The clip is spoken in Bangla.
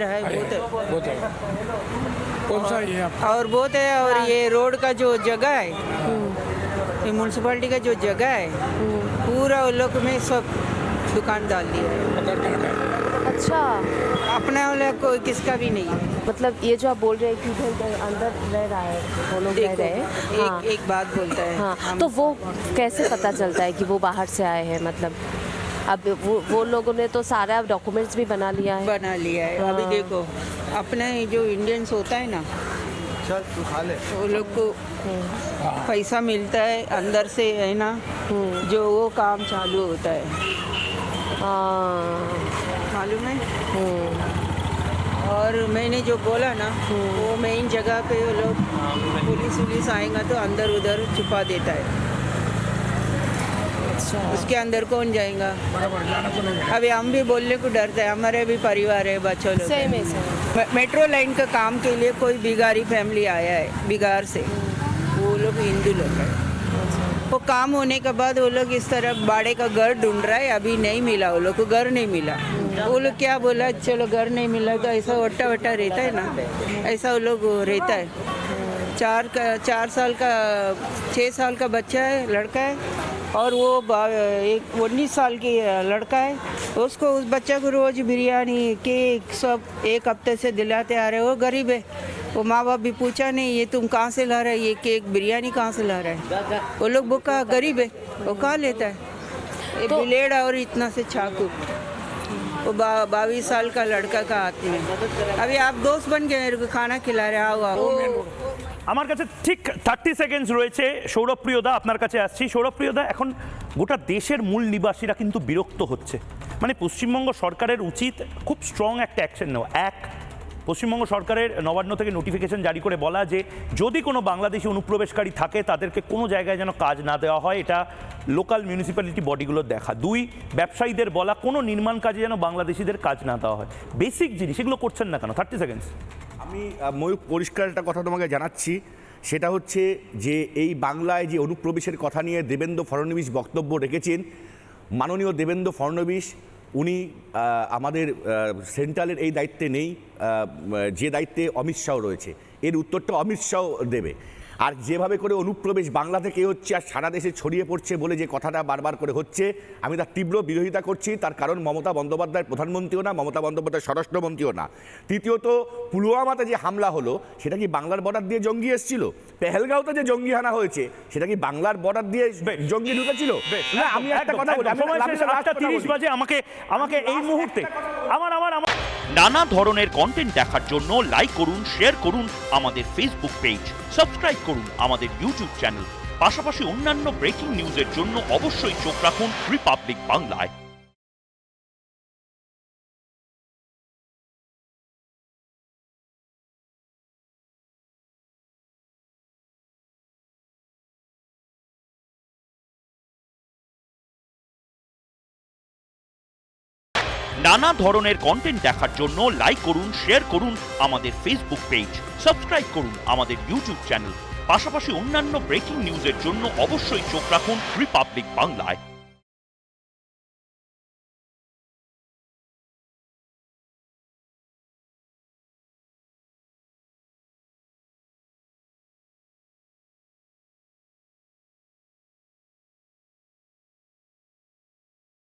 है बहुत है। कौन सा ये आप और बहुत है। और ये रोड का जो जगह है, ये म्यूनसिपालिटी का जो जगह है, पूरा उन लोग में सब दुकान डाल दिया है। पकड़ के हटाए? अच्छा, अपना वाला कोई किसका भी नहीं है। मतलब ये जो आप बोल रहे हैं कि इधर अंदर रह रहा है, वो लोग रह रहे हैं। हाँ, एक बात बोलता है। हाँ, तो वो कैसे पता चलता है कि वो बाहर से आए हैं? मतलब अब वो लोगों ने तो सारा डॉक्यूमेंट्स भी बना लिया है। बना लिया है। अभी देखो, अपने जो इंडियंस होता है ना, वो लोग को पैसा मिलता है अंदर से, है ना, जो वो काम चालू होता है, मालूम है। और मैंने जो बोला ना, वो मेन जगह पे वो लोग पुलिस आएगा तो अंदर उधर छुपा देता है। अच्छा, उसके अंदर कौन जाएगा? बराबर जाना तो नहीं है। अभी हम भी बोलने को डरते हैं, हमारे भी परिवार है, बच्चों लोग सही हैं। में सही। मेट्रो लाइन का काम के लिए कोई बिगारी फैमिली आया है बिगार से, वो लोग हिंदू लोग हैं। वो काम होने के बाद वो लोग इस तरह बाड़े का घर ढूंढ रहा है, अभी नहीं मिला, वो लोग को घर नहीं मिला। वो लोग क्या बोला, चलो घर नहीं मिला तो ऐसा वट्टा वट्टा रहता है ना, ऐसा वो लोग रहता है। 4 साल का 6 साल का बच्चा है, लड़का है, और वो एक 19 साल की लड़का है। उसको, उस बच्चे को रोज बिरयानी केक सब एक हफ्ते से दिलाते आ रहे। वो गरीब है, वो माँ बाप भी पूछा नहीं ये तुम कहाँ से ला रहा है, ये केक बिरयानी कहाँ से ला रहा है। वो लोग भूखा गरीब है, वो खा लेता है। ये ब्लेड और इतना से चाकू, वो 22 साल का लड़का का हाथ में। अभी आप दोस्त बन गए, मेरे को खाना खिला रहे, आओ। আমার কাছে ঠিক 30 সেকেন্ডস রয়েছে। সৌরভপ্রিয়দা, আপনার কাছে আসছি। সৌরভপ্রিয়দা, এখন গোটা দেশের মূল নিবাসীরা কিন্তু বিরক্ত হচ্ছে। মানে পশ্চিমবঙ্গ সরকারের উচিত খুব স্ট্রং একটা অ্যাকশন নেওয়া। পশ্চিমবঙ্গ সরকারের নবান্ন থেকে নোটিফিকেশন জারি করে বলা যে যদি কোনো বাংলাদেশি অনুপ্রবেশকারী থাকে তাদেরকে কোনো জায়গায় যেন কাজ না দেওয়া হয়, এটা লোকাল মিউনিসিপ্যালিটি বডিগুলোর দেখা। 2, ব্যবসায়ীদের বলা কোনো নির্মাণ কাজে যেন বাংলাদেশিদের কাজ না দেওয়া হয়। বেসিক জিনিস, এগুলো করছেন না কেন? 30 সেকেন্ডস। আমি ময়ূক পরিষ্কার একটা কথা তোমাকে জানাচ্ছি, সেটা হচ্ছে যে এই বাংলায় যে অনুপ্রবেশের কথা নিয়ে দেবেন্দ্র ফডণবীশ বক্তব্য রেখেছেন, মাননীয় দেবেন্দ্র ফডণবীশ উনি আমাদের সেন্ট্রালের এই দায়িত্বে নেই, যে দায়িত্বে অমিত শাহ রয়েছে, এর উত্তরটা অমিত শাহ দেবে। আর যেভাবে করে অনুপ্রবেশ বাংলা থেকে হচ্ছে আর সারা দেশে ছড়িয়ে পড়ছে বলে যে কথাটা বারবার করে হচ্ছে, আমি তার তীব্র বিরোধিতা করছি। তার কারণ মমতা বন্দ্যোপাধ্যায় প্রধানমন্ত্রীও না, মমতা বন্দ্যোপাধ্যায় স্বরাষ্ট্রমন্ত্রীও না। তৃতীয়ত, পুলওয়ামাতে যে হামলা হলো সেটা কি বাংলার বর্ডার দিয়ে জঙ্গি এসেছিল? পেহেলগাঁওতে যে জঙ্গি হানা হয়েছে সেটা কি বাংলার বর্ডার দিয়ে জঙ্গি ঢুকেছিল? না, আমি একটা কথা বলি, 8:30 বাজে। আমাকে এই মুহূর্তে আমার নানা ধরনের কন্টেন্ট দেখার জন্য লাইক করুন, শেয়ার করুন আমাদের ফেসবুক পেজ, সাবস্ক্রাইব করুন আমাদের ইউটিউব চ্যানেল। পাশাপাশি অন্যান্য ব্রেকিং নিউজের জন্য অবশ্যই চোখ রাখুন রিপাবলিক বাংলায়। নানা ধরনের কন্টেন্ট দেখার জন্য লাইক করুন, শেয়ার করুন আমাদের ফেসবুক পেজ, সাবস্ক্রাইব করুন আমাদের ইউটিউব চ্যানেল। পাশাপাশি অন্যান্য ব্রেকিং নিউজের জন্য অবশ্যই চোখ রাখুন রিপাবলিক বাংলায়।